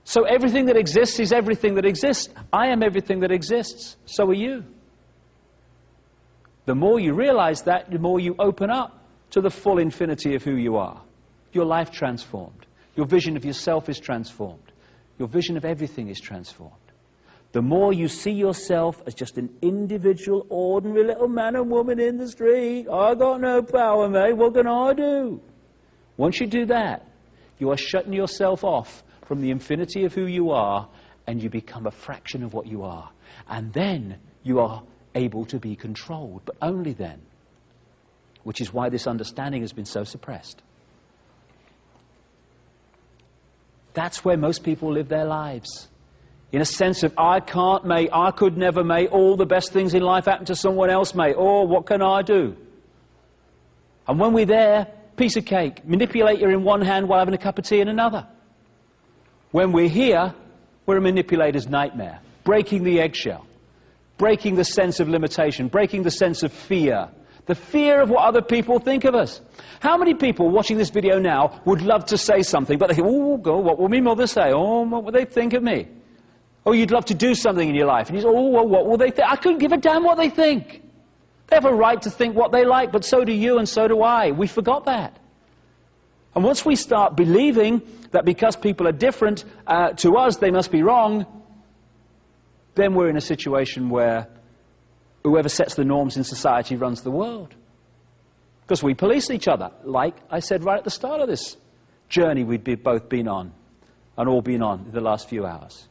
So everything that exists is everything that exists. I am everything that exists. So are you. The more you realize that, the more you open up to the full infinity of who you are. Your life transformed. Your vision of yourself is transformed. Your vision of everything is transformed. The more you see yourself as just an individual, ordinary little man and woman in the street, I got no power, mate, what can I do? Once you do that, you are shutting yourself off from the infinity of who you are, and you become a fraction of what you are. And then you are able to be controlled, but only then. Which is why this understanding has been so suppressed. That's where most people live their lives. In a sense of, I can't, mate, I could never, mate, all the best things in life happen to someone else, mate. Oh, what can I do? And when we're there, piece of cake, manipulator in one hand while having a cup of tea in another. When we're here, we're a manipulator's nightmare. Breaking the eggshell. Breaking the sense of limitation. Breaking the sense of fear. The fear of what other people think of us. How many people watching this video now would love to say something, but they think, oh, God, what will my mother say? Oh, what will they think of me? Oh, you'd love to do something in your life, and you say, oh, well, what will they think? I couldn't give a damn what they think. They have a right to think what they like, but so do you and so do I. We forgot that. And once we start believing that because people are different to us, they must be wrong, then we're in a situation where whoever sets the norms in society runs the world. Because we police each other, like I said right at the start of this journey we'd both been on, and all been on in the last few hours.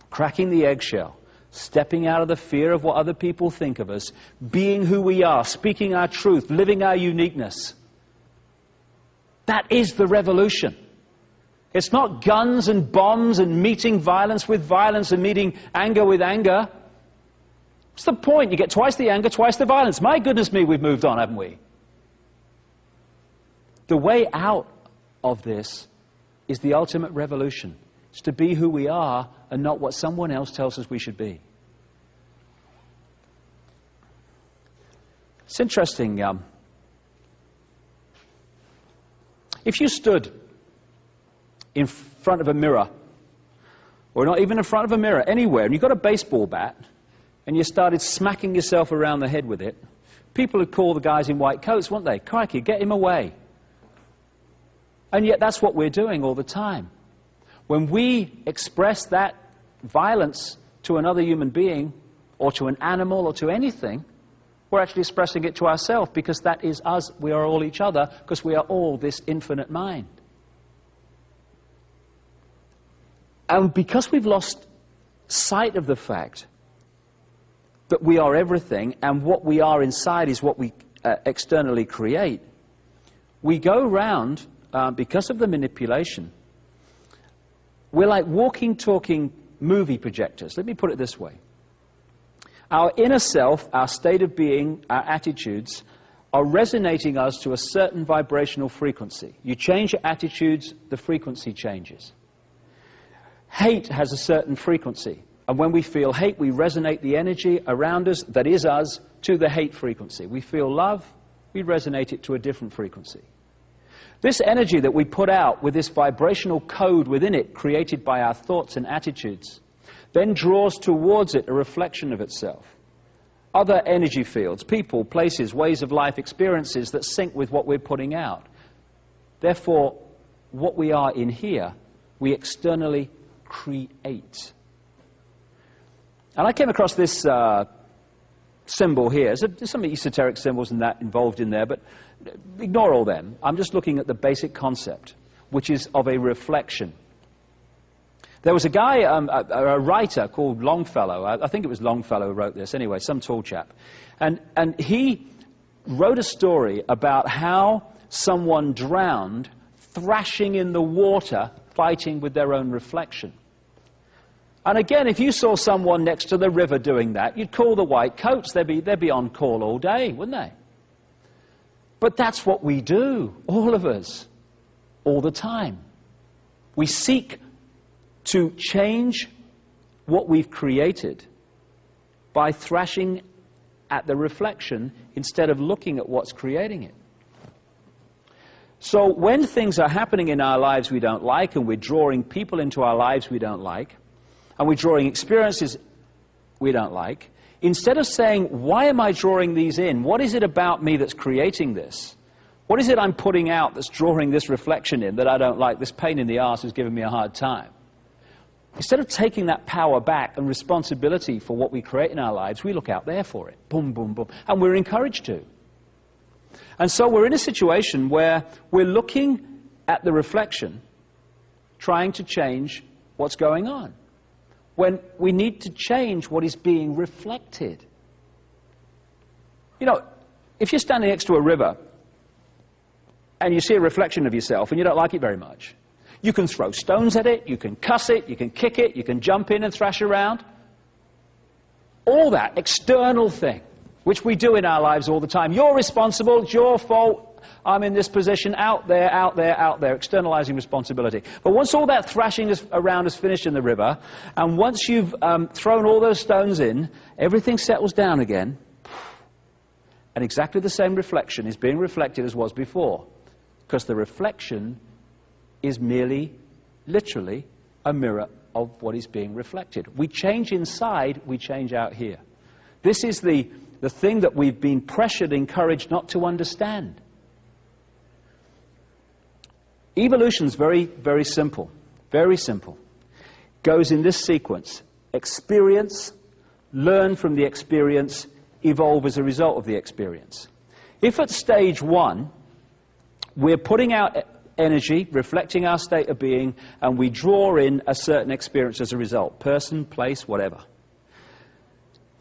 Cracking the eggshell, stepping out of the fear of what other people think of us, being who we are, speaking our truth, living our uniqueness. That is the revolution. It's not guns and bombs and meeting violence with violence and meeting anger with anger. What's the point? You get twice the anger, twice the violence. My goodness me, we've moved on, haven't we? The way out of this is the ultimate revolution. It's to be who we are and not what someone else tells us we should be. It's interesting. If you stood in front of a mirror, or not even in front of a mirror, anywhere, and you got a baseball bat, and you started smacking yourself around the head with it, people would call the guys in white coats, wouldn't they? Crikey, get him away. And yet that's what we're doing all the time. When we express that violence to another human being, or to an animal, or to anything, we're actually expressing it to ourselves, because that is us. We are all each other, because we are all this infinite mind. And because we've lost sight of the fact that we are everything, and what we are inside is what we externally create, we go round, because of the manipulation, we're like walking, talking movie projectors. Let me put it this way. Our inner self, our state of being, our attitudes, are resonating us to a certain vibrational frequency. You change your attitudes, the frequency changes. Hate has a certain frequency. And when we feel hate, we resonate the energy around us, that is us, to the hate frequency. We feel love, we resonate it to a different frequency. This energy that we put out with this vibrational code within it, created by our thoughts and attitudes, then draws towards it a reflection of itself. Other energy fields, people, places, ways of life, experiences that sync with what we're putting out. Therefore, what we are in here, we externally create. And I came across this symbol here. There's some esoteric symbols and that involved in there, but ignore all them. I'm just looking at the basic concept, which is of a reflection. There was a guy, a writer called Longfellow. I think it was Longfellow who wrote this. Anyway, some tall chap. And he wrote a story about how someone drowned thrashing in the water, fighting with their own reflection. And again, if you saw someone next to the river doing that, you'd call the white coats. They'd be on call all day, wouldn't they? But that's what we do, all of us, all the time. We seek to change what we've created by thrashing at the reflection instead of looking at what's creating it. So when things are happening in our lives we don't like, and we're drawing people into our lives we don't like, and we're drawing experiences we don't like, instead of saying, why am I drawing these in? What is it about me that's creating this? What is it I'm putting out that's drawing this reflection in that I don't like? This pain in the arse is giving me a hard time. Instead of taking that power back and responsibility for what we create in our lives, we look out there for it. Boom, boom, boom. And we're encouraged to. And so we're in a situation where we're looking at the reflection, trying to change what's going on, when we need to change what is being reflected. You know, if you're standing next to a river and you see a reflection of yourself and you don't like it very much, you can throw stones at it, you can cuss it, you can kick it, you can jump in and thrash around. All that external thing, which we do in our lives all the time. You're responsible, it's your fault, I'm in this position, out there, out there, out there, externalizing responsibility. But once all that thrashing around is finished in the river, and once you've thrown all those stones in, everything settles down again, and exactly the same reflection is being reflected as was before, because the reflection is merely, literally, a mirror of what is being reflected. We change inside, we change out here. This is the thing that we've been pressured, encouraged not to understand. Evolution's very, very simple. Very simple. Goes in this sequence. Experience, learn from the experience, evolve as a result of the experience. If at stage one, we're putting out energy, reflecting our state of being, and we draw in a certain experience as a result, person, place, whatever.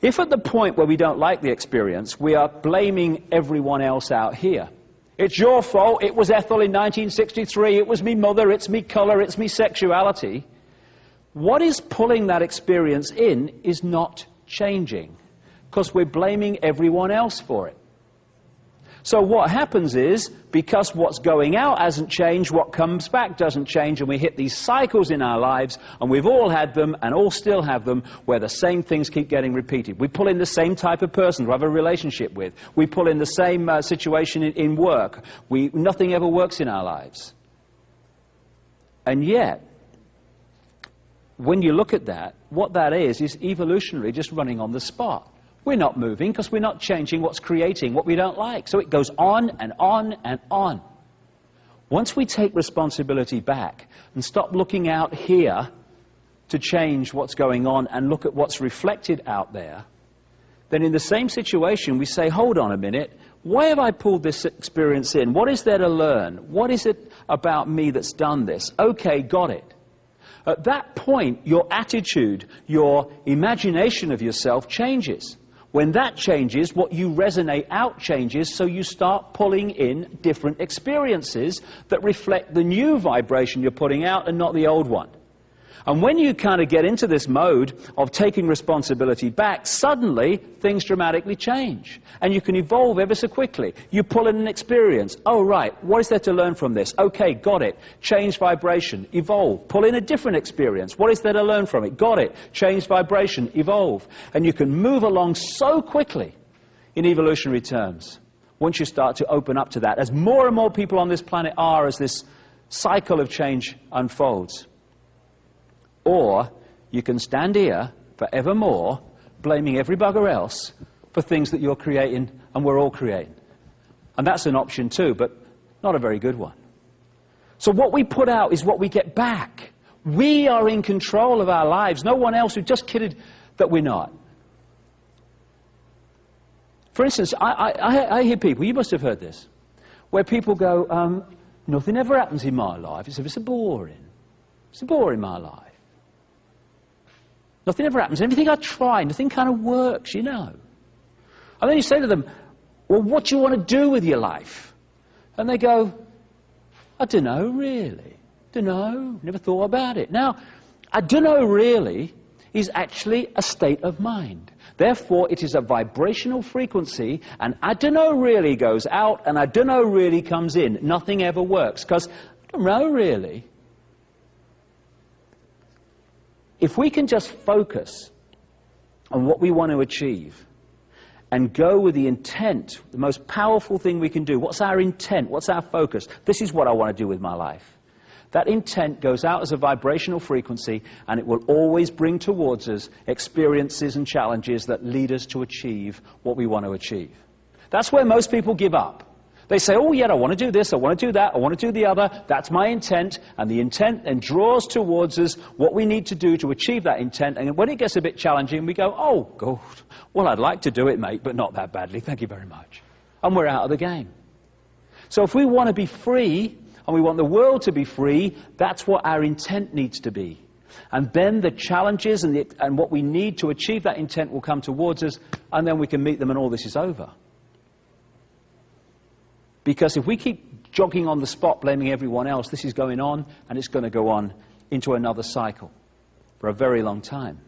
If at the point where we don't like the experience, we are blaming everyone else out here. It's your fault, it was Ethel in 1963, it was me mother, it's me colour, it's me sexuality. What is pulling that experience in is not changing, because we're blaming everyone else for it. So what happens is, because what's going out hasn't changed, what comes back doesn't change, and we hit these cycles in our lives, and we've all had them, and all still have them, where the same things keep getting repeated. We pull in the same type of person to have a relationship with. We pull in the same situation in work. Nothing ever works in our lives. And yet, when you look at that, what that is evolutionary, just running on the spot. We're not moving because we're not changing what's creating what we don't like. So it goes on and on and on. Once we take responsibility back and stop looking out here to change what's going on and look at what's reflected out there, then in the same situation we say, hold on a minute, why have I pulled this experience in? What is there to learn? What is it about me that's done this? Okay, got it. At that point, your attitude, your imagination of yourself changes. When that changes, what you resonate out changes, so you start pulling in different experiences that reflect the new vibration you're putting out and not the old one. And when you kind of get into this mode of taking responsibility back, suddenly things dramatically change. And you can evolve ever so quickly. You pull in an experience. Oh, right, what is there to learn from this? Okay, got it. Change vibration, evolve. Pull in a different experience. What is there to learn from it? Got it. Change vibration, evolve. And you can move along so quickly in evolutionary terms once you start to open up to that. As more and more people on this planet are, as this cycle of change unfolds. Or you can stand here forevermore blaming every bugger else for things that you're creating and we're all creating. And that's an option too, but not a very good one. So what we put out is what we get back. We are in control of our lives. No one else. We've just kidded that we're not. For instance, I hear people, you must have heard this, where people go, nothing ever happens in my life. It's boring. It's boring, my life. Nothing ever happens. Everything I try, nothing kind of works, you know. And then you say to them, well, what do you want to do with your life? And they go, I don't know, really. Don't know. Never thought about it. Now, I don't know, really, is actually a state of mind. Therefore, it is a vibrational frequency, and I don't know really goes out, and I don't know really comes in. Nothing ever works, because I don't know, really. If we can just focus on what we want to achieve and go with the intent, the most powerful thing we can do. What's our intent? What's our focus? This is what I want to do with my life. That intent goes out as a vibrational frequency, and it will always bring towards us experiences and challenges that lead us to achieve what we want to achieve. That's where most people give up. They say, oh yeah, I want to do this, I want to do that, I want to do the other, that's my intent, and the intent then draws towards us what we need to do to achieve that intent, and when it gets a bit challenging, we go, oh, God, well, I'd like to do it, mate, but not that badly, thank you very much. And we're out of the game. So if we want to be free, and we want the world to be free, that's what our intent needs to be. And then the challenges and what we need to achieve that intent will come towards us, and then we can meet them and all this is over. Because if we keep jogging on the spot, blaming everyone else, this is going on, and it's going to go on into another cycle for a very long time.